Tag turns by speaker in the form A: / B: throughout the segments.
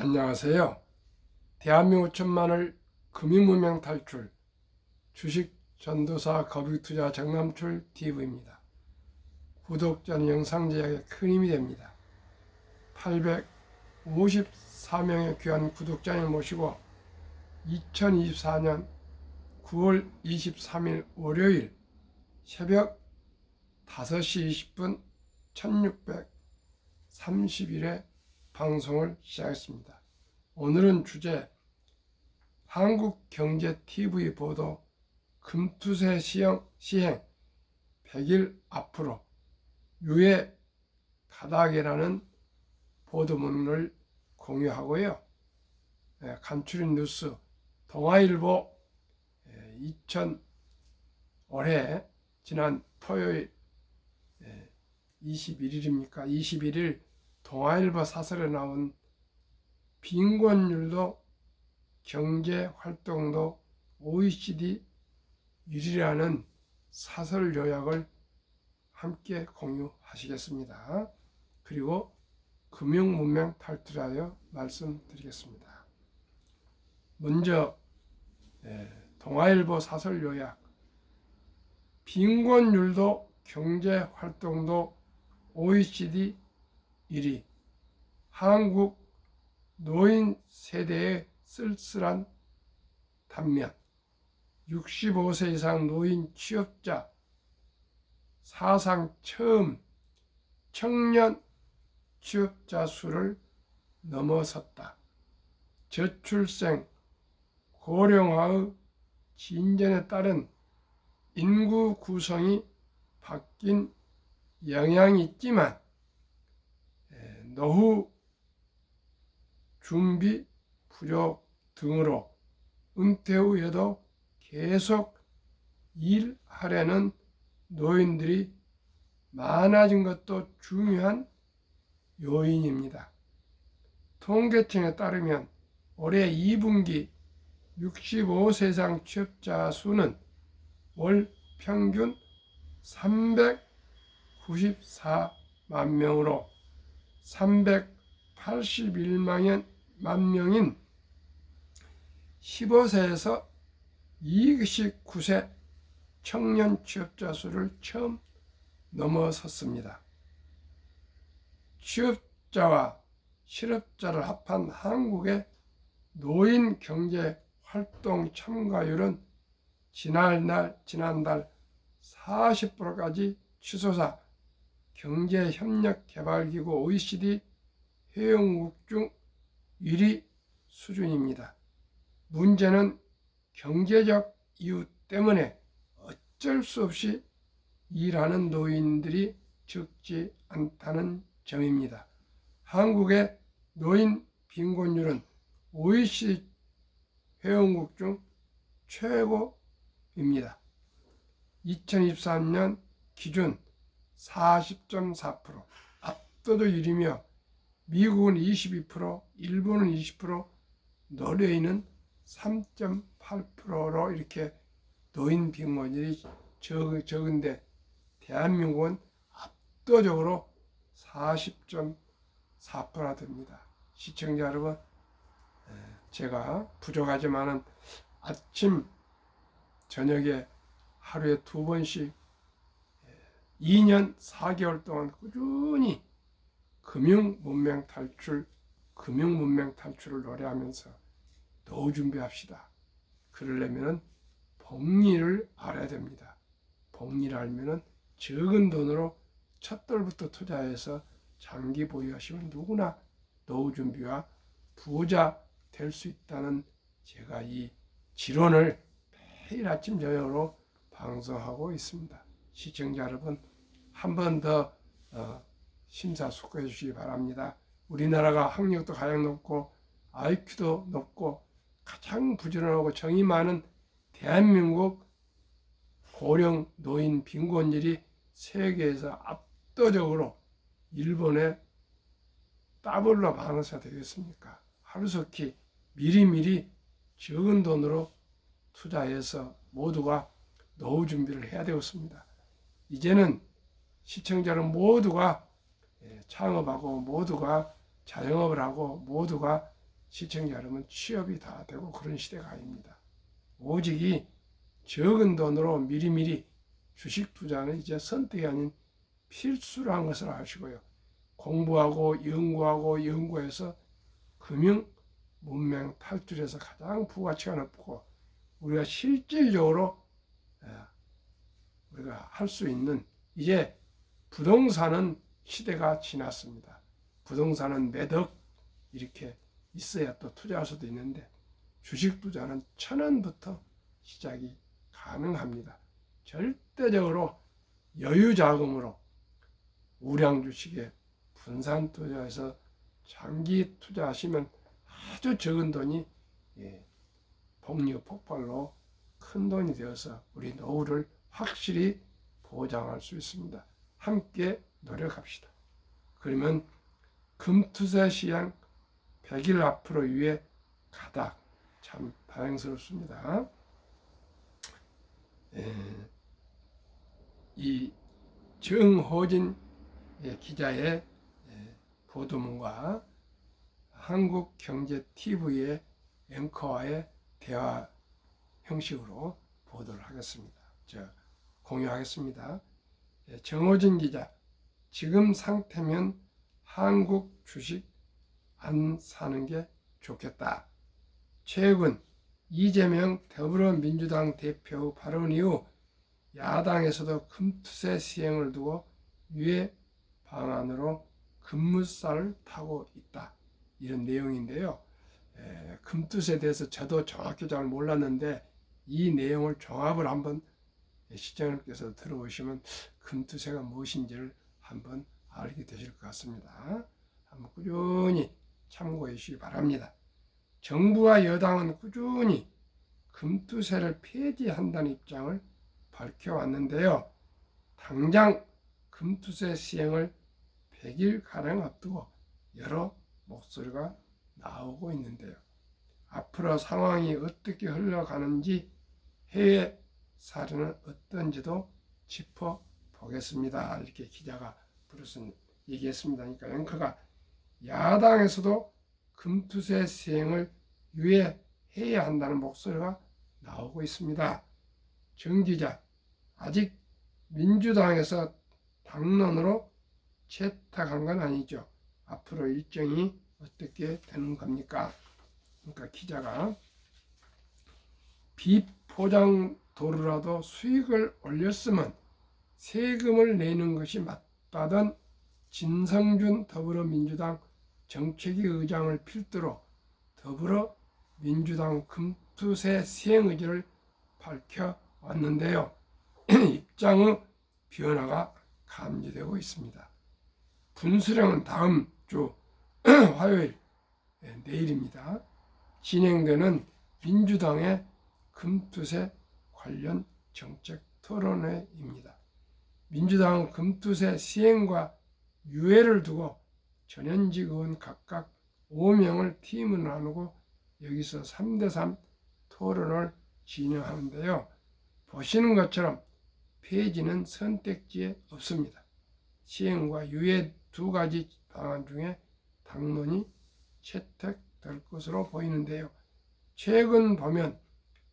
A: 안녕하세요. 대한민국 천만을 금융문명 탈출 주식 전도사 거북투자 정남출 TV입니다. 구독자는 영상 제작에 큰 힘이 됩니다. 854명의 귀한 구독자를 모시고 2024년 9월 23일 월요일 새벽 5시 20분 1631회 방송을 시작했습니다. 오늘은 주제 한국경제TV 보도 금투세 시행 100일 앞으로 유예 가닥이라는 보도문을 공유하고요. 간추린 뉴스 동아일보 2000 지난 토요일 21일 동아일보 사설에 나온 빈곤율도 경제활동도 OECD 1위라는 사설 요약을 함께 공유하시겠습니다. 그리고 금융문명 탈출하여 말씀드리겠습니다. 먼저 동아일보 사설 요약. 빈곤율도 경제활동도 OECD 1위. 한국 노인 세대의 쓸쓸한 단면. 65세 이상 노인 취업자 사상 처음 청년 취업자 수를 넘어섰다. 저출생 고령화의 진전에 따른 인구 구성이 바뀐 영향이 있지만 노후 준비 부족 등으로 은퇴 후에도 계속 일하려는 노인들이 많아진 것도 중요한 요인입니다. 통계청에 따르면 올해 2분기 65세 이상 취업자 수는 월 평균 394만 명으로 381만 명인 15세에서 29세 청년 취업자 수를 처음 넘어섰습니다. 취업자와 실업자를 합한 한국의 노인 경제 활동 참가율은 지난달 40%까지 치솟아 경제협력개발기구 OECD 회원국 중 1위 수준입니다. 문제는 경제적 이유 때문에 어쩔 수 없이 일하는 노인들이 적지 않다는 점입니다. 한국의 노인 빈곤율은 OECD 회원국 중 최고입니다. 2023년 기준 40.4%, 압도적 1위며 미국은 22%, 일본은 20%, 노르웨이는 3.8%로 이렇게 노인 빈곤율이 적은데 대한민국은 압도적으로 40.4%나 됩니다. 시청자 여러분, 제가 부족하지만은 아침 저녁에 하루에 2번씩 2년 4개월 동안 꾸준히 금융문명 탈출을 노래하면서 노후 준비합시다. 그러려면 복리를 알아야 됩니다. 복리를 알면 적은 돈으로 첫 돌부터 투자해서 장기 보유하시면 누구나 노후 준비와 부자 될 수 있다는 제가 이 지론을 매일 아침 저녁으로 방송하고 있습니다. 시청자 여러분, 한 번 더 심사숙고해 주시기 바랍니다. 우리나라가 학력도 가장 높고 IQ도 높고 가장 부지런하고 정이 많은 대한민국 고령 노인 빈곤율이 세계에서 압도적으로 일본의 더블로 많아서 되겠습니까? 하루속히 미리미리 적은 돈으로 투자해서 모두가 노후 준비를 해야 되겠습니다. 이제는 시청자는 모두가 창업하고 모두가 자영업을 하고 모두가 시청자 여러분 취업이 다 되고 그런 시대가 아닙니다. 오직이 적은 돈으로 미리미리 주식 투자는 이제 선택이 아닌 필수라는 것을 아시고요. 공부하고 연구해서 금융 문명 탈출해서 가장 부가치가 높고 우리가 실질적으로 우리가 할 수 있는 이제 부동산은 시대가 지났습니다. 부동산은 매덕 이렇게 있어야 또 투자할 수도 있는데 주식 투자는 1,000원부터 시작이 가능합니다. 절대적으로 여유 자금으로 우량 주식에 분산 투자해서 장기 투자하시면 아주 적은 돈이 복리 폭발로 큰 돈이 되어서 우리 노후를 확실히 보장할 수 있습니다. 함께 노력합시다. 그러면 금투세 시장 100일 앞으로 위에 가다 참 다행스럽습니다. 이 정호진 기자의 보도문과 한국경제TV의 앵커와의 대화 형식으로 보도를 하겠습니다. 공유하겠습니다. 정호진 기자, 지금 상태면 한국 주식 안 사는 게 좋겠다. 최근 이재명 더불어민주당 대표 발언 이후 야당에서도 금투세 시행을 두고 유예 방안으로 급물살을 타고 있다. 이런 내용인데요. 금투세에 대해서 저도 정확히 잘 몰랐는데 이 내용을 종합을 한번 시청자님께서 들어보시면 금투세가 무엇인지를 한번 알게 되실 것 같습니다. 한번 꾸준히 참고해 주시기 바랍니다. 정부와 여당은 꾸준히 금투세를 폐지한다는 입장을 밝혀왔는데요. 당장 금투세 시행을 100일가량 앞두고 여러 목소리가 나오고 있는데요. 앞으로 상황이 어떻게 흘러가는지 해외 사례는 어떤지도 짚어보겠습니다. 이렇게 기자가 얘기했습니다. 그러니까 앵커가 야당에서도 금투세 시행을 유예해야 한다는 목소리가 나오고 있습니다. 정 기자, 아직 민주당에서 당론으로 채택한 건 아니죠. 앞으로 일정이 어떻게 되는 겁니까? 그러니까 기자가 비포장 도로라도 수익을 올렸으면 세금을 내는 것이 맞다던 진성준 더불어민주당 정책위 의장을 필두로 더불어민주당 금투세 시행 의지를 밝혀왔는데요. 입장의 변화가 감지되고 있습니다. 분수령은 다음 주 화요일, 내일입니다. 진행되는 민주당의 금투세 관련 정책 토론회입니다. 민주당은 금투세 시행과 유예를 두고 전현직 의원 각각 5명을 팀을 나누고 여기서 3대3 토론을 진행하는데요. 보시는 것처럼 폐지는 선택지에 없습니다. 시행과 유예 두 가지 방안 중에 당론이 채택될 것으로 보이는데요. 최근 보면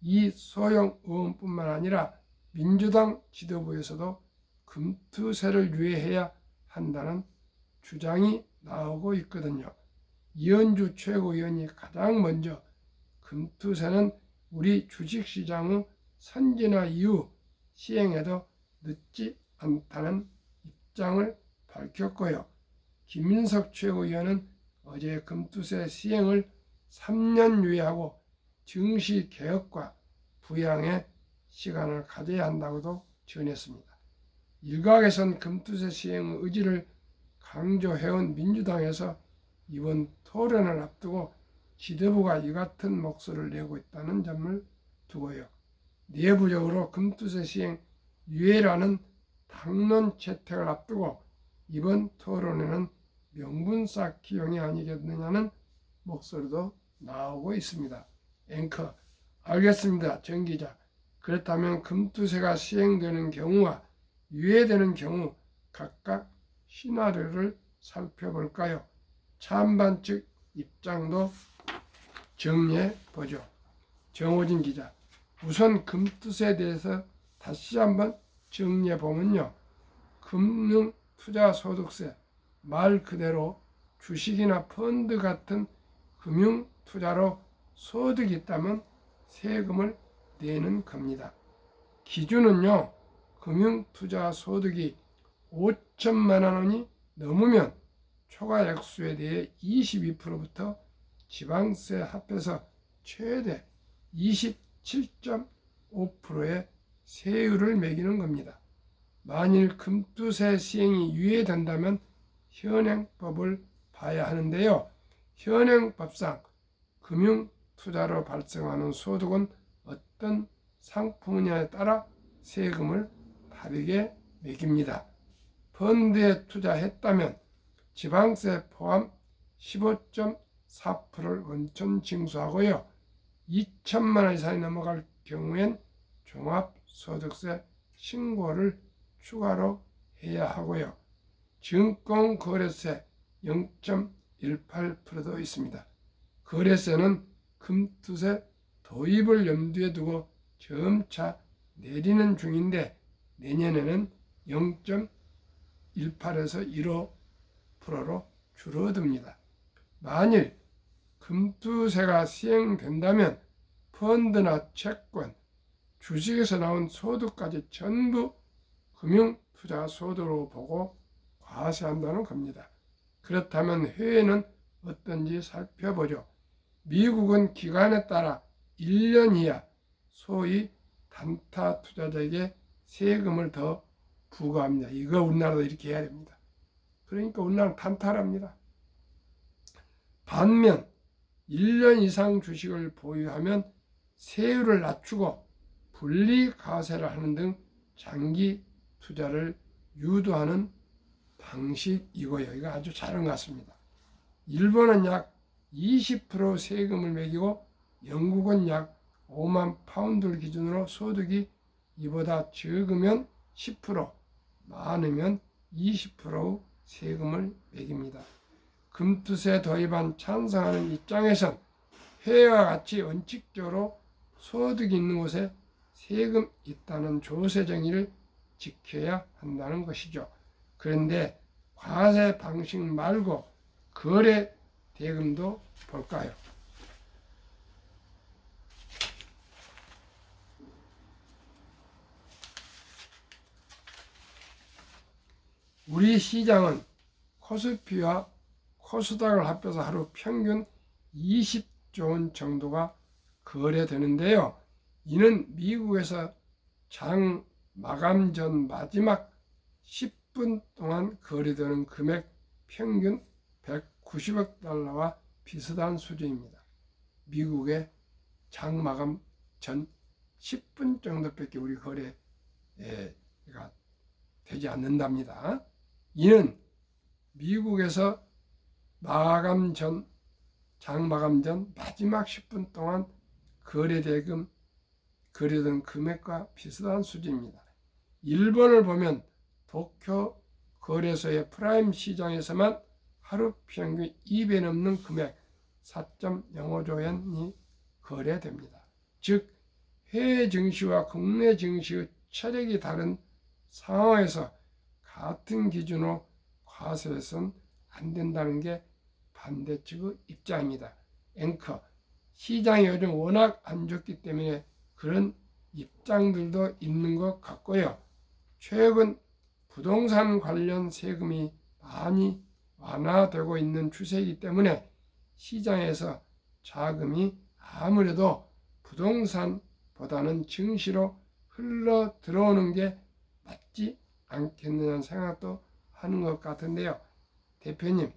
A: 이 소형 의원뿐만 아니라 민주당 지도부에서도 금투세를 유예해야 한다는 주장이 나오고 있거든요. 이현주 최고위원이 가장 먼저 금투세는 우리 주식시장의 선진화 이후 시행해도 늦지 않다는 입장을 밝혔고요. 김민석 최고위원은 어제 금투세 시행을 3년 유예하고 증시 개혁과 부양의 시간을 가져야 한다고도 전했습니다. 일각에선 금투세 시행의 의지를 강조해온 민주당에서 이번 토론을 앞두고 지도부가 이 같은 목소리를 내고 있다는 점을 두고요. 내부적으로 금투세 시행 유예라는 당론 채택을 앞두고 이번 토론에는 명분 쌓기 용이 아니겠느냐는 목소리도 나오고 있습니다. 앵커, 알겠습니다. 정 기자. 그렇다면 금투세가 시행되는 경우와 유예되는 경우 각각 시나리오를 살펴볼까요? 찬반 측 입장도 정리해 보죠. 정호진 기자. 우선 금투세에 대해서 다시 한번 정리해 보면요. 금융투자소득세, 말 그대로 주식이나 펀드 같은 금융투자로 소득이 있다면 세금을 내는 겁니다. 기준은요. 금융투자소득이 5천만 원이 넘으면 초과 액수에 대해 22%부터 지방세 합해서 최대 27.5%의 세율을 매기는 겁니다. 만일 금투세 시행이 유예된다면 현행법을 봐야 하는데요. 현행법상 금융투자로 발생하는 소득은 어떤 상품이냐에 따라 세금을 다르게 매깁니다. 펀드에 투자했다면 지방세 포함 15.4%를 원천 징수하고요. 2천만 원 이상이 넘어갈 경우엔 종합소득세 신고를 추가로 해야 하고요. 증권거래세 0.18%도 있습니다. 거래세는 금투세 도입을 염두에 두고 점차 내리는 중인데 내년에는 0.18에서 1.5%로 줄어듭니다. 만일 금투세가 시행된다면 펀드나 채권, 주식에서 나온 소득까지 전부 금융투자 소득으로 보고 과세한다는 겁니다. 그렇다면 해외는 어떤지 살펴보죠. 미국은 기간에 따라 1년 이하 소위 단타 투자자에게 세금을 더 부과합니다. 이거 우리나라도 이렇게 해야 됩니다. 그러니까 우리나라는 단타랍니다. 반면 1년 이상 주식을 보유하면 세율을 낮추고 분리과세를 하는 등 장기 투자를 유도하는 방식이고요. 이거 아주 잘한 것 같습니다. 일본은 약 20% 세금을 매기고 영국은 약 5만 파운드를 기준으로 소득이 이보다 적으면 10%, 많으면 20% 세금을 매깁니다. 금투세 도입안 찬성하는 입장에선 해외와 같이 원칙적으로 소득이 있는 곳에 세금 있다는 조세 정의를 지켜야 한다는 것이죠. 그런데 과세 방식 말고 거래 대금도 볼까요? 우리 시장은 코스피와 코스닥을 합해서 하루 평균 20조 원 정도가 거래되는데요. 이는 미국에서 장 마감 전 마지막 10분 동안 거래되는 금액 평균 190억 달러와 비슷한 수준입니다. 미국의 장 마감 전 10분 정도밖에 우리 거래가 되지 않는답니다. 이는 미국에서 장 마감 전 마지막 10분 동안 거래된 금액과 비슷한 수준입니다. 일본을 보면 도쿄 거래소의 프라임 시장에서만 하루 평균 2배 넘는 금액 4.05조 엔이 거래됩니다. 즉 해외 증시와 국내 증시의 체력이 다른 상황에서 같은 기준으로 과세해서는 안 된다는 게 반대측의 입장입니다. 앵커, 시장이 요즘 워낙 안 좋기 때문에 그런 입장들도 있는 것 같고요. 최근 부동산 관련 세금이 많이 완화되고 있는 추세이기 때문에 시장에서 자금이 아무래도 부동산보다는 증시로 흘러 들어오는 게 맞지 않겠느냐는 생각도 하는 것 같은데요. 대표님,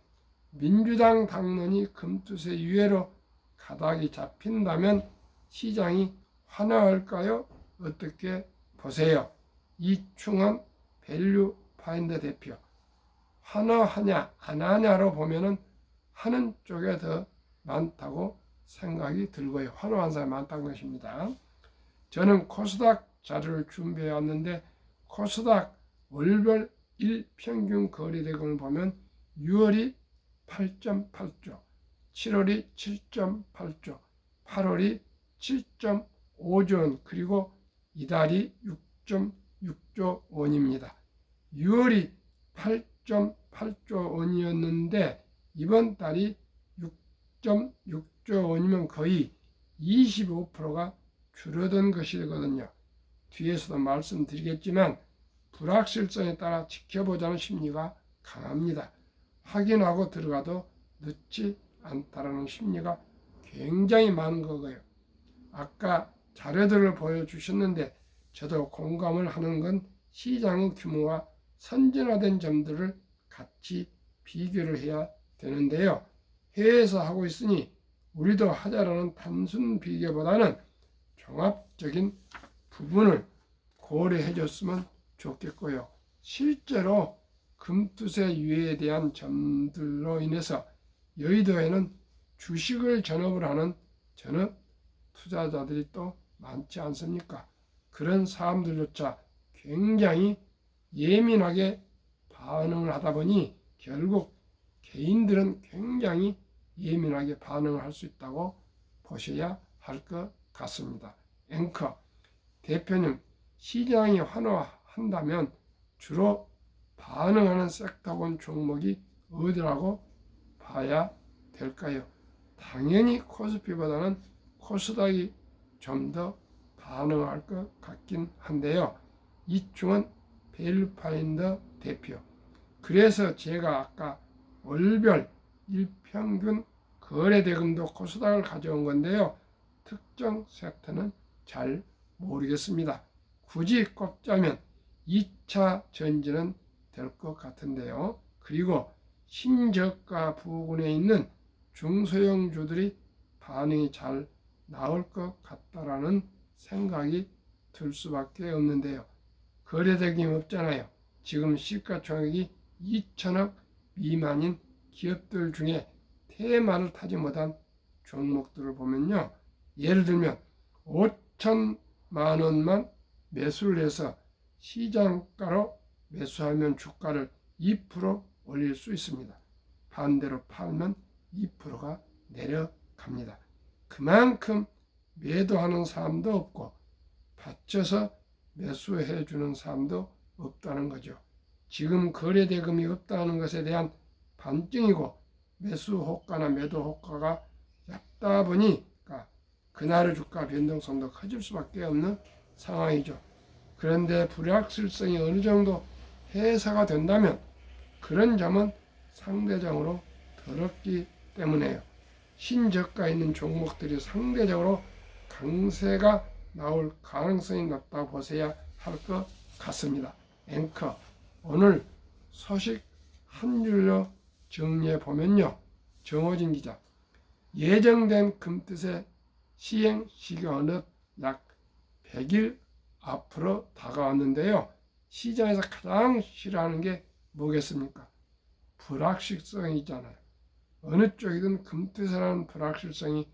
A: 민주당 당론이 금투세 유예로 가닥이 잡힌다면 시장이 환호할까요? 어떻게 보세요? 이충원 밸류 파인더 대표. 환호하냐 안 하냐로 보면은 하는 쪽에 더 많다고 생각이 들고요. 환호한 사람이 많다는 것입니다. 저는 코스닥 자료를 준비해 왔는데 코스닥 월별 일평균 거래대금을 보면 6월이 8.8조, 7월이 7.8조, 8월이 7.5조 원, 그리고 이달이 6.6조 원입니다. 6월이 8.8조 원이었는데 이번 달이 6.6조 원이면 거의 25%가 줄어든 것이거든요. 뒤에서도 말씀드리겠지만 불확실성에 따라 지켜보자는 심리가 강합니다. 확인하고 들어가도 늦지 않다라는 심리가 굉장히 많은 거고요. 아까 자료들을 보여주셨는데 저도 공감을 하는 건 시장의 규모와 선진화된 점들을 같이 비교를 해야 되는데요. 해외에서 하고 있으니 우리도 하자라는 단순 비교보다는 종합적인 부분을 고려해 줬으면 좋겠고요. 실제로 금투세 유예에 대한 점들로 인해서 여의도에는 주식을 전업을 하는 전업 투자자들이 또 많지 않습니까? 그런 사람들조차 굉장히 예민하게 반응을 하다 보니 결국 개인들은 굉장히 예민하게 반응을 할 수 있다고 보셔야 할 것 같습니다. 앵커 대표님, 시장이 환호한다면 주로 반응하는 섹터군 종목이 어디라고 봐야 될까요? 당연히 코스피보다는 코스닥이 좀 더 반응할 것 같긴 한데요. 이충은 밸류파인더 대표. 그래서 제가 아까 월별 일평균 거래대금도 코스닥을 가져온 건데요. 특정 섹터는 잘 모르겠습니다. 굳이 꼽자면 2차 전지는 될 것 같은데요. 그리고 신저가 부근에 있는 중소형주들이 반응이 잘 나올 것 같다라는 생각이 들 수밖에 없는데요. 거래대금이 없잖아요. 지금 시가총액이 2천억 미만인 기업들 중에 테마를 타지 못한 종목들을 보면요. 예를 들면 5천만 원만 매수를 해서 시장가로 매수하면 주가를 2% 올릴 수 있습니다. 반대로 팔면 2%가 내려갑니다. 그만큼 매도하는 사람도 없고 받쳐서 매수해 주는 사람도 없다는 거죠. 지금 거래대금이 없다는 것에 대한 반증이고 매수 호가나 매도 호가가 얕다 보니까 그날의 주가 변동성도 커질 수밖에 없는 상황이죠. 그런데 불확실성이 어느 정도 해소가 된다면 그런 점은 상대적으로 덜 없기 때문에요. 신저가 있는 종목들이 상대적으로 강세가 나올 가능성이 높다고 보셔야 할 것 같습니다. 앵커 오늘 소식 한 줄로 정리해 보면요. 정호진 기자, 예정된 금투세 시행 시간은 약 100일 앞으로 다가왔는데요. 시장에서 가장 싫어하는 게 뭐겠습니까? 불확실성이 있잖아요. 어느 쪽이든 금투세라는 불확실성이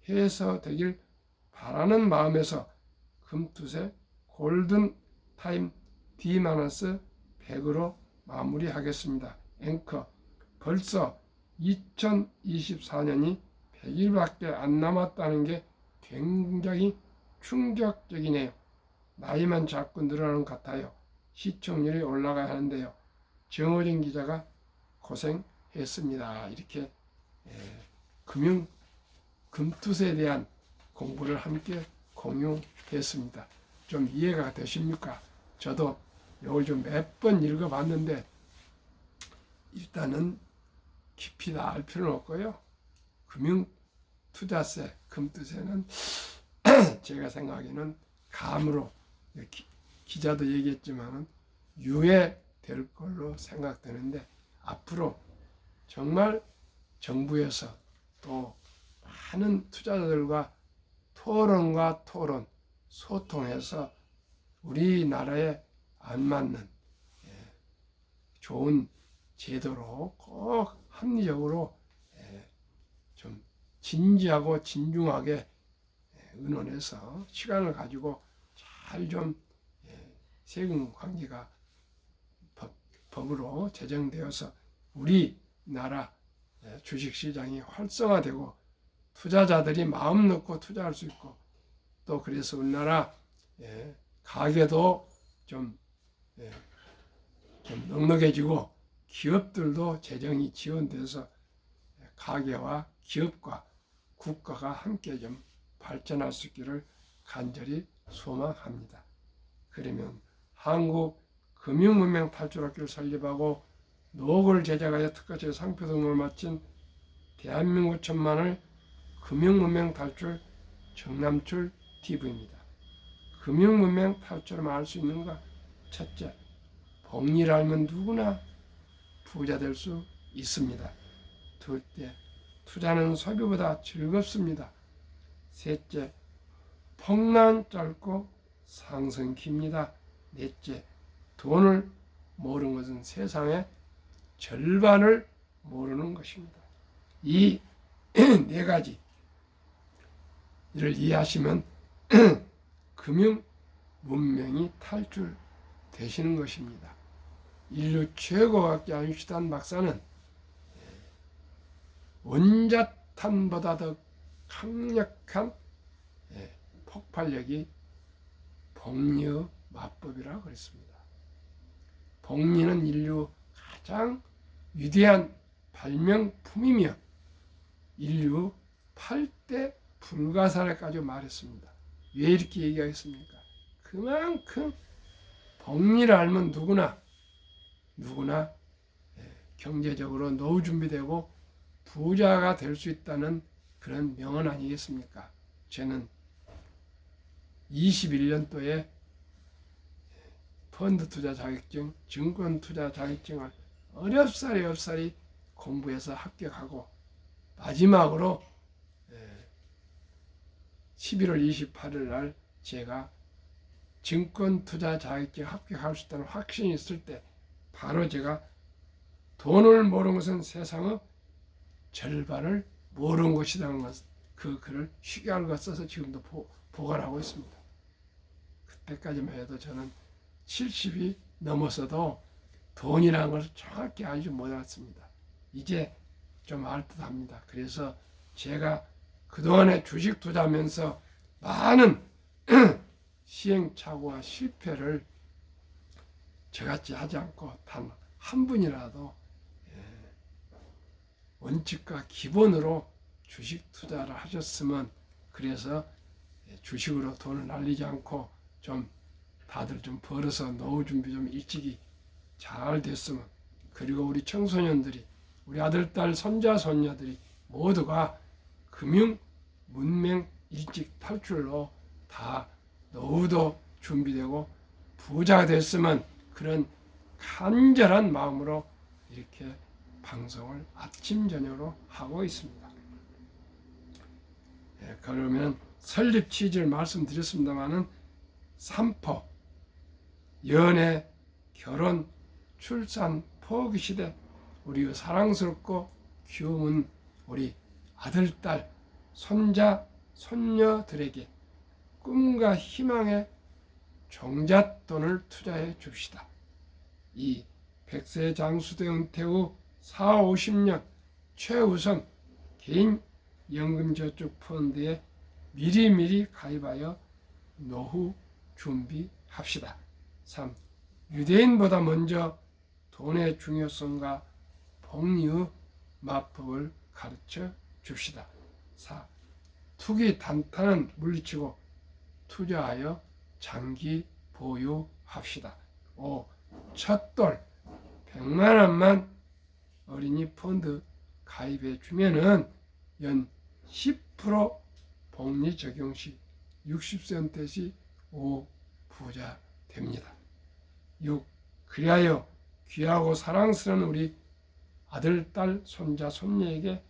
A: 해소되길 바라는 마음에서 금투세 골든 타임 D-100으로 마무리하겠습니다. 앵커 벌써 2024년이 100일밖에 안 남았다는 게 굉장히 충격적이네요. 나이만 자꾸 늘어나는 것 같아요. 시청률이 올라가야 하는데요. 정호진 기자가 고생했습니다. 이렇게 금융 금투세에 대한 공부를 함께 공유했습니다. 좀 이해가 되십니까? 저도 이걸 좀 몇 번 읽어봤는데 일단은 깊이 다 알 필요는 없고요. 금융투자세, 금투세는 제가 생각하기에는 감으로 기자도 얘기했지만 유예될 걸로 생각되는데 앞으로 정말 정부에서 또 많은 투자자들과 토론, 소통해서 우리나라에 안 맞는 좋은 제도로 꼭 합리적으로 좀 진지하고 진중하게 의논해서 시간을 가지고 잘 좀 세금 관계가 법으로 제정되어서 우리나라 주식시장이 활성화되고 투자자들이 마음 놓고 투자할 수 있고, 또 그래서 우리나라 가게도 좀 넉넉해지고 기업들도 재정이 지원돼서 가게와 기업과 국가가 함께 좀 발전할 수 있기를 간절히 소망합니다. 그러면 한국 금융문명 탈출학교를 설립하고 노고를 제작하여 특허제 상표 등록을 마친 대한민국 천만을 금융문명 탈출 정남출 TV입니다. 금융문명 탈출을 알 수 있는가? 첫째, 복리를 알면 누구나 부자 될 수 있습니다. 둘째, 투자는 소비보다 즐겁습니다. 셋째, 폭락 짧고 상승 깁니다. 넷째, 돈을 모르는 것은 세상의 절반을 모르는 것입니다. 이 네 가지 이를 이해하시면 금융 문명이 탈출되시는 것입니다. 인류 최고학자 아인슈타인 박사는 원자탄보다 더 강력한 폭발력이 복리의 마법이라고 그랬습니다. 복리는 인류 가장 위대한 발명품이며 인류 8대 불가사리까지 말했습니다. 왜 이렇게 얘기하겠습니까? 그만큼 복리를 알면 누구나 경제적으로 노후 준비되고 부자가 될 수 있다는 그런 명언 아니겠습니까? 저는 21년도에 펀드 투자 자격증, 증권 투자 자격증을 어렵사리 공부해서 합격하고 마지막으로 11월 28일 날 제가 증권 투자 자격증 합격할 수 있다는 확신이 있을 때 바로 제가 돈을 모르는 것은 세상의 절반을 모르는 것이라는 것, 그 글을 쉽게 써서 지금도 보관하고 있습니다. 그때까지만 해도 저는 70이 넘어서도 돈이라는 것을 정확히 알지 못했습니다. 이제 좀 알 듯합니다. 그래서 제가 그동안에 주식 투자하면서 많은 시행착오와 실패를 저같이 하지 않고 단 한 분이라도 원칙과 기본으로 주식 투자를 하셨으면, 그래서 주식으로 돈을 날리지 않고 좀 다들 좀 벌어서 노후 준비 좀 일찍이 잘 됐으면, 그리고 우리 청소년들이, 우리 아들, 딸, 손자, 손녀들이 모두가 금융 문명 일찍 탈출로 다 노후도 준비되고 부자가 됐으면, 그런 간절한 마음으로 이렇게 방송을 아침 저녁으로 하고 있습니다. 그러면 설립 취지를 말씀드렸습니다마는 삼포, 연애, 결혼, 출산, 포기 시대, 우리 사랑스럽고 귀여운 우리 아들, 딸, 손자, 손녀들에게 꿈과 희망의 종잣돈을 투자해 줍시다. 이 100세 장수대 은퇴 후 4, 50년 최우선 개인 연금저축 펀드에 미리미리 가입하여 노후 준비합시다. 3. 유대인보다 먼저 돈의 중요성과 복리의 마법을 가르쳐 줍시다. 4. 투기 단타는 물리치고 투자하여 장기 보유합시다. 5. 첫돌 100만 원만 어린이 펀드 가입해 주면은 연 10% 복리 적용 시 60세 은퇴 시 5 부자 됩니다. 6. 그리하여 귀하고 사랑스러운 우리 아들, 딸, 손자, 손녀에게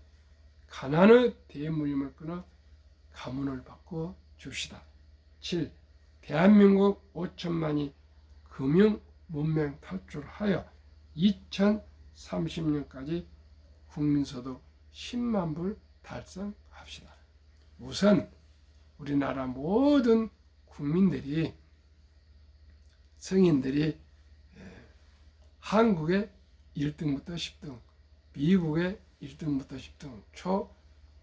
A: 가난의 대물림을 끊어 가문을 바꿔 줍시다. 7. 대한민국 5천만이 금융 문명 탈출하여 2030년까지 국민소득 10만 불 달성합시다. 우선 우리나라 모든 국민들이, 성인들이 한국의 1등부터 10등, 미국의 1등부터 10등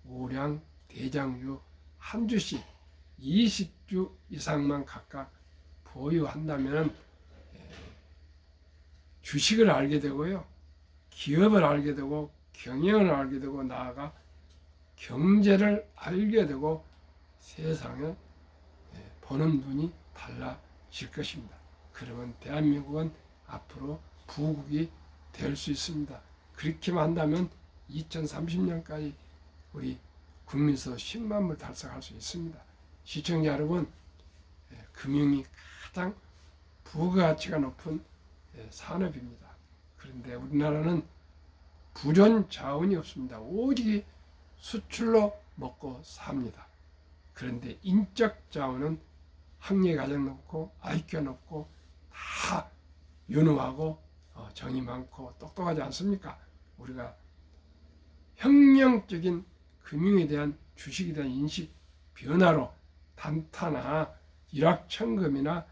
A: 초우량 대장주 한 주씩 20주 이상만 각각 보유한다면 주식을 알게 되고요. 기업을 알게 되고 경영을 알게 되고 나아가 경제를 알게 되고 세상에 보는 눈이 달라질 것입니다. 그러면 대한민국은 앞으로 부국이 될 수 있습니다. 그렇게만 한다면 2030년까지 우리 국민수 10만 불 달성할 수 있습니다. 시청자 여러분, 금융이 가장 부가가치가 높은 산업입니다. 그런데 우리나라는 부존 자원이 없습니다. 오직 수출로 먹고 삽니다. 그런데 인적 자원은 학력이 가장 높고 IQ가 높고 다 유능하고 정이 많고 똑똑하지 않습니까? 우리가 혁명적인 금융에 대한 주식에 대한 인식 변화로 단타나 일확천금이나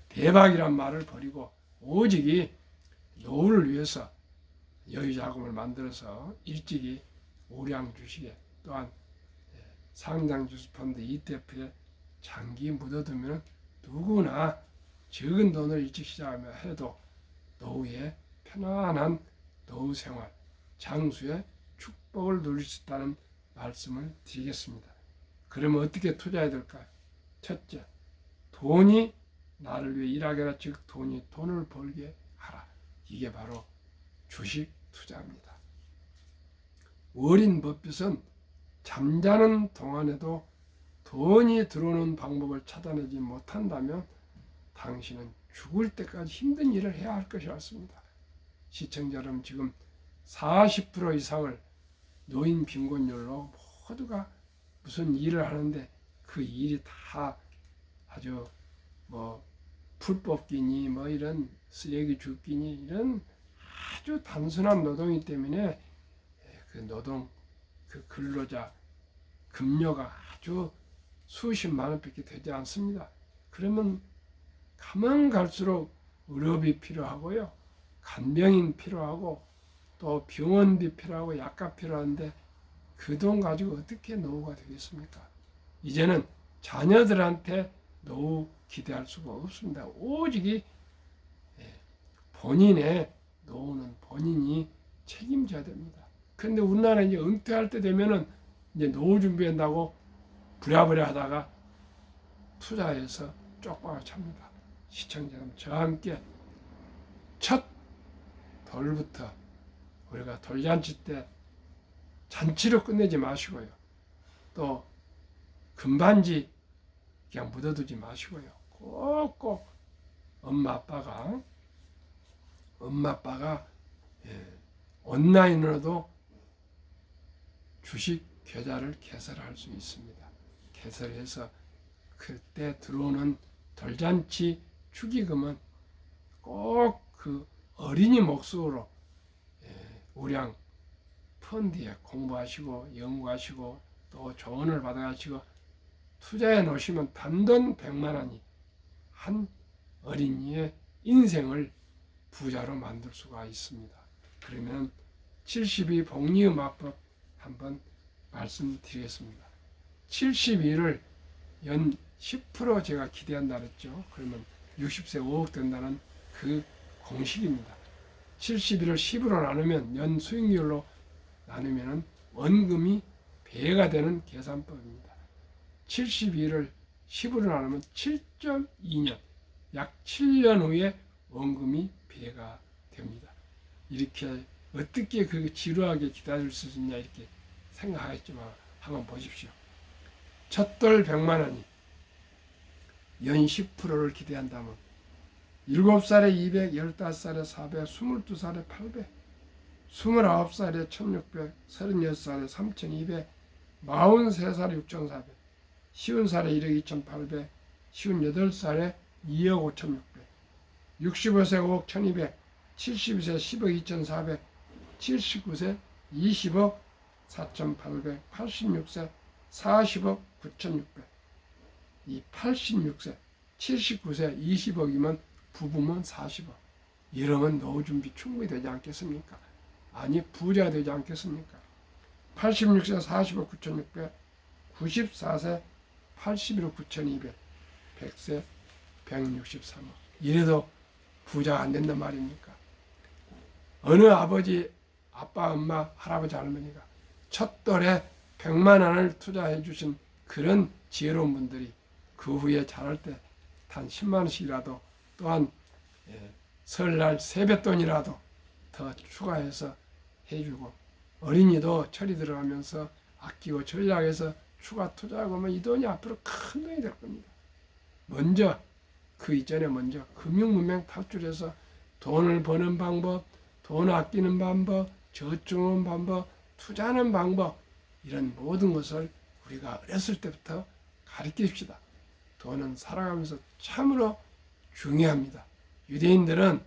A: 대박이란 말을 버리고 오직이 노후를 위해서 여유자금을 만들어서 일찍이 우량 주식에 또한 상장 주식펀드 ETF에 장기 묻어두면 누구나 적은 돈을 일찍 시작하며 해도 노후에 편안한 노후 생활, 장수의 축복을 누릴 수 있다는 말씀을 드리겠습니다. 그러면 어떻게 투자해야 될까요? 첫째, 돈이 나를 위해 일하게 하라, 즉 돈이 돈을 벌게 하라. 이게 바로 주식 투자입니다. 워린 버핏은 잠자는 동안에도 돈이 들어오는 방법을 찾아내지 못한다면 당신은 죽을 때까지 힘든 일을 해야 할 것이었습니다. 시청자 여러분, 지금 40% 이상을 노인 빈곤율로 모두가 무슨 일을 하는데 그 일이 다 아주 풀 뽑기니 이런 쓰레기 줍기니 이런 아주 단순한 노동이기 때문에 그 노동 그 근로자 급료가 아주 수십만 원밖에 되지 않습니다. 그러면 가면 갈수록 의료비 필요하고요, 간병인 필요하고 또 병원비 필요하고 약값 필요한데 그 돈 가지고 어떻게 노후가 되겠습니까? 이제는 자녀들한테 노후 기대할 수가 없습니다. 오직 본인의 노후는 본인이 책임져야 됩니다. 그런데 우리나라 이제 은퇴할 때 되면은 이제 노후 준비한다고 부랴부랴 하다가 투자해서 쪽박을 찹니다. 시청자님, 저와 함께 첫 돌부터 우리가 돌잔치 때 잔치로 끝내지 마시고요. 또 금반지 그냥 묻어두지 마시고요. 꼭꼭 엄마 아빠가 온라인으로도 주식 계좌를 개설할 수 있습니다. 개설해서 그때 들어오는 돌잔치 축의금은 꼭 그 어린이 목숨으로 우량 펀드에 공부하시고 연구하시고 또 조언을 받아가시고 투자해 놓으시면 단돈 100만 원이 한 어린이의 인생을 부자로 만들 수가 있습니다. 그러면 72 복리음화법 한번 말씀드리겠습니다. 72를 연 10% 제가 기대한다 그랬죠. 그러면 60세 5억 된다는 그 공식입니다. 71을 10으로 나누면 연 수익률로 나누면 원금이 배가 되는 계산법입니다. 72를 10으로 나누면 7.2년, 약 7년 후에 원금이 배가 됩니다. 이렇게 어떻게 그 지루하게 기다릴 수 있냐 이렇게 생각하겠지만 한번 보십시오. 첫돌 100만 원이 연 10%를 기대한다면 7살에 200, 15살에 400, 22살에 800, 29살에 1600, 36살에 3200, 43살에 6400, 50살에 1억 2800, 58살에 2억 5600, 65세 5억 1200, 72세 10억 2400, 79세 20억 4800, 86세 40억 9600. 이 86세, 79세 20억이면 부부면 40억. 이러면 노후 준비 충분히 되지 않겠습니까? 아니 부자 되지 않겠습니까? 86세 40억 9600, 94세 81억 9,200, 100세 163억. 이래도 부자가 안 된단 말입니까? 어느 아버지, 아빠, 엄마, 할아버지, 할머니가 첫 돌에 100만 원을 투자해 주신 그런 지혜로운 분들이 그 후에 자랄 때 단 10만 원씩이라도 또한 설날 세뱃돈이라도 더 추가해서 해주고, 어린이도 철이 들어가면서 아끼고 전략해서 추가 투자하고 하면 이 돈이 앞으로 큰 돈이 될 겁니다. 먼저 그 이전에 먼저 금융문맹 탈출해서 돈을 버는 방법, 돈 아끼는 방법, 저축하는 방법, 투자하는 방법, 이런 모든 것을 우리가 어렸을 때부터 가르칩시다. 돈은 살아가면서 참으로 중요합니다. 유대인들은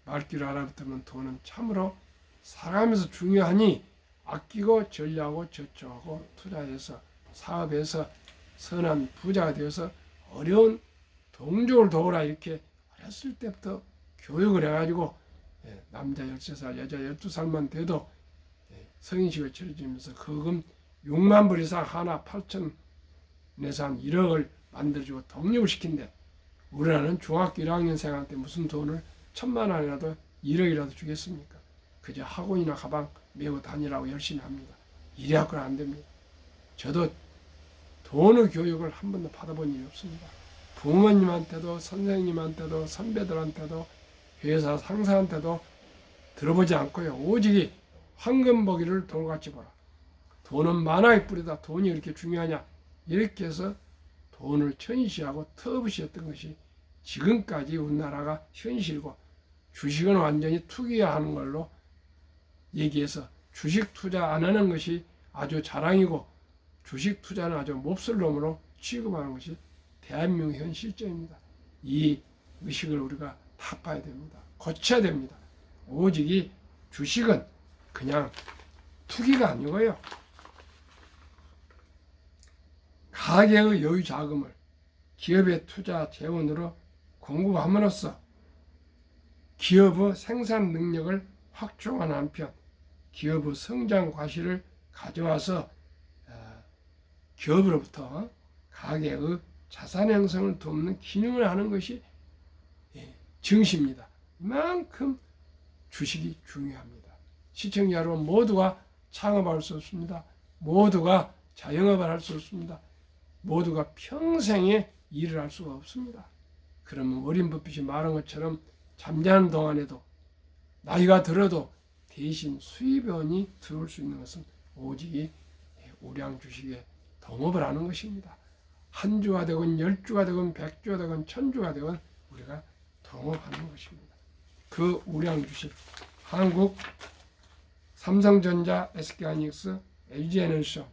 A: 말귀를 알아듣으면 돈은 참으로 살아가면서 중요하니 아끼고 전략하고 저축하고 투자해서 사업해서 선한 부자가 되어서 어려운 동족을 도우라, 이렇게 어렸을 때부터 교육을 해가지고 남자 13살, 여자 12살만 돼도 성인식을 치러주면서 거금 6만 불 이상 하나 8천 내서 한 1억을 만들어주고 독립을 시킨대. 우리나라는 중학교 1학년생한테 무슨 돈을 1,000만 원이라도 1억이라도 주겠습니까? 그저 학원이나 가방 메고 다니라고 열심히 합니다. 이래갖고는 안 됩니다. 저도 돈의 교육을 한 번도 받아본 일이 없습니다. 부모님한테도 선생님한테도 선배들한테도 회사 상사한테도 들어보지 않고요. 오직 황금보기를 돌같이 보라. 돈은 만화의 뿌리다. 돈이 이렇게 중요하냐. 이렇게 해서 돈을 천시하고 터부시했던 것이 지금까지 우리나라가 현실이고, 주식은 완전히 투기하는 걸로 얘기해서 주식 투자 안 하는 것이 아주 자랑이고, 주식 투자는 아주 몹쓸 놈으로 취급하는 것이 대한민국의 현 실정입니다. 이 의식을 우리가 타파해야 됩니다. 고쳐야 됩니다. 오직 주식은 그냥 투기가 아니고요. 가계의 여유 자금을 기업의 투자 재원으로 공급함으로써 기업의 생산 능력을 확충하는 한편 기업의 성장 과실을 가져와서 기업으로부터 가계의 자산 형성을 돕는 기능을 하는 것이 증시입니다. 이만큼 주식이 중요합니다. 시청자 여러분 모두가 창업할 수 없습니다. 모두가 자영업을 할 수 없습니다. 모두가 평생에 일을 할 수가 없습니다. 그러면 워렌 버핏이 말한 것처럼 잠자는 동안에도 나이가 들어도 대신 수입원이 들어올 수 있는 것은 오직 우량 주식에 동업을 하는 것입니다. 한 주가 되건 10주가 되건 100주가 되건 1000주가 되건 우리가 동업하는 것입니다. 그 우량 주식 한국 삼성전자, SK하이닉스, LG에너지션,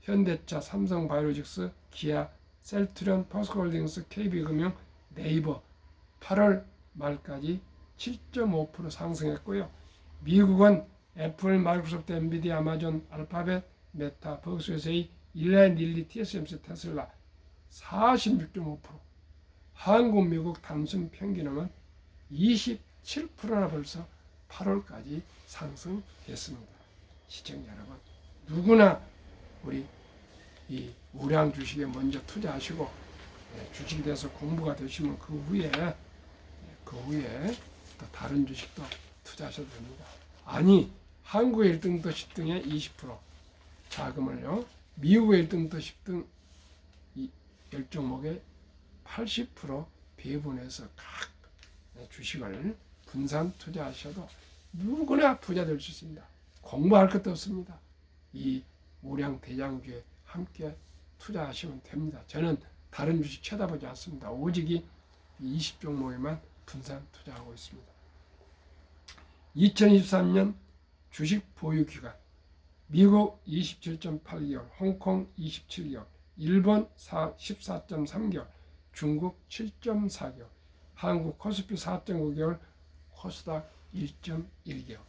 A: 현대차, 삼성바이오로직스, 기아, 셀트리온, 포스코홀딩스, KB금융, 네이버 8월 말까지 7.5% 상승했고요. 미국은 애플, 마이크로소프트, 엔비디아, 아마존, 알파벳, 메타, 버크셔세이, 일라인, 릴리, TSMC, 테슬라 46.5%, 한국, 미국 단순 평균은 27%나 벌써 8월까지 상승했습니다. 시청자 여러분, 누구나 우리 이 우량 주식에 먼저 투자하시고 주식에 대해서 공부가 되시면 그 후에 또 다른 주식도 투자하셔도 됩니다. 아니 한국의 1등부터 10등에 20% 자금을요, 미국의 1등부터 10등 10종목에 80% 배분해서 각 주식을 분산 투자하셔도 누구나 부자 될 수 있습니다. 공부할 것도 없습니다. 이 우량 대장주에 함께 투자하시면 됩니다. 저는 다른 주식 쳐다보지 않습니다. 오직 20종목에만 분산 투자하고 있습니다. 2023년 주식 보유 기간 미국 27.8개월, 홍콩 27개월, 일본 14.3개월, 중국 7.4개월, 한국 코스피 4.9개월, 코스닥 1.1개월.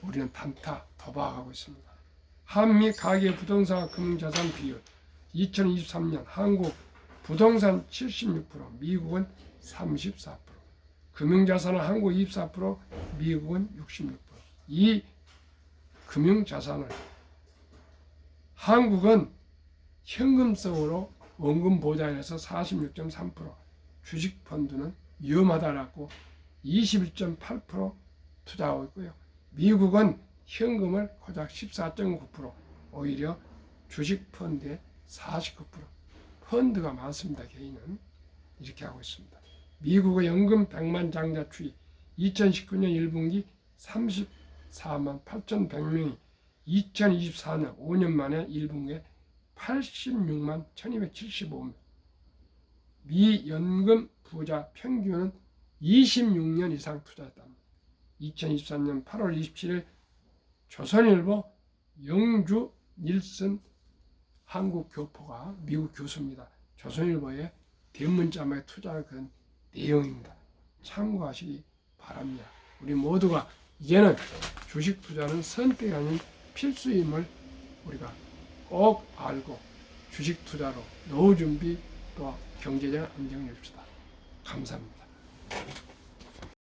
A: 우리는 단타 도박하고 있습니다. 한미 가계 부동산 금융자산 비율 2023년 한국 부동산 76%, 미국은 34%, 금융자산은 한국 24%, 미국은 66%. 이 금융자산을 한국은 현금성으로 원금 보장에서 46.3%, 주식 펀드는 위험하다라고 21.8% 투자하고 있고요. 미국은 현금을 고작 14.9%, 오히려 주식 펀드의 49%, 펀드가 많습니다. 개인은 이렇게 하고 있습니다. 미국의 연금 100만 장자 추이 2019년 1분기 34만 8,100명이 2024년 5년 만에 1분기에 86만 1275명. 미 연금 부자 평균은 26년 이상 투자했답니다. 2023년 8월 27일 조선일보 영주 닐슨 한국 교포가 미국 교수입니다. 조선일보의 대문자마에 투자한 그런 내용입니다. 참고하시기 바랍니다. 우리 모두가 이제는 주식 투자는 선택이 아닌 필수임을 우리가 꼭 알고 주식 투자로 노후 준비 또 경제적 안정을 줍시다. 감사합니다.